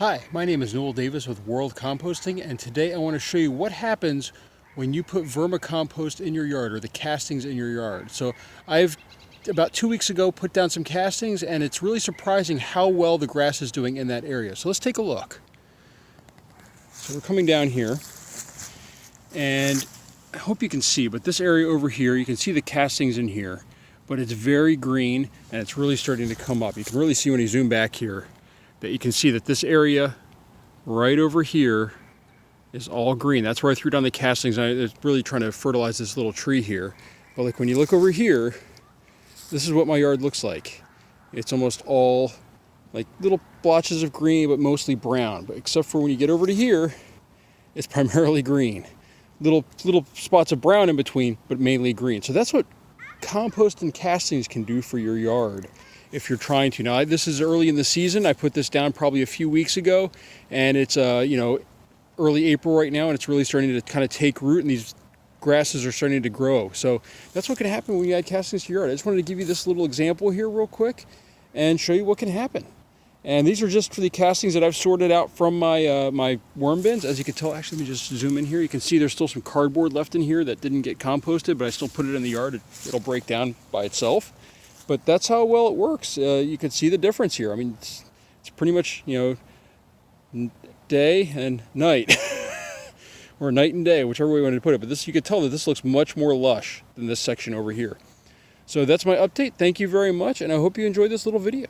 Hi, my name is Noel Davis with World Composting, and today I want to show you what happens when you put vermicompost in your yard, or the castings in your yard. So I've about 2 weeks ago put down some castings, and it's really surprising how well the grass is doing in that area. So let's take a look. So we're coming down here, and I hope you can see, but this area over here, you can see the castings in here, but it's very green and it's really starting to come up. You can really see when you zoom back here that you can see that this area right over here is all green. That's where I threw down the castings. I was really trying to fertilize this little tree here. But like when you look over here, this is what my yard looks like. It's almost all like little blotches of green, but mostly brown. But except for when you get over to here, it's primarily green. Little spots of brown in between, but mainly green. So that's what compost and castings can do for your yard if you're trying to. Now, this is early in the season. I put this down probably a few weeks ago, and it's early April right now, and it's really starting to kind of take root, and these grasses are starting to grow. So that's what can happen when you add castings to your yard. I just wanted to give you this little example here real quick and show you what can happen. And these are just for the castings that I've sorted out from my my worm bins. As you can tell, actually, let me just zoom in here. You can see there's still some cardboard left in here that didn't get composted, but I still put it in the yard. It'll break down by itself. But that's how well it works. You can see the difference here. I mean, it's pretty much, day and night. Or night and day, whichever way you want to put it. But this, you can tell that this looks much more lush than this section over here. So that's my update. Thank you very much, and I hope you enjoyed this little video.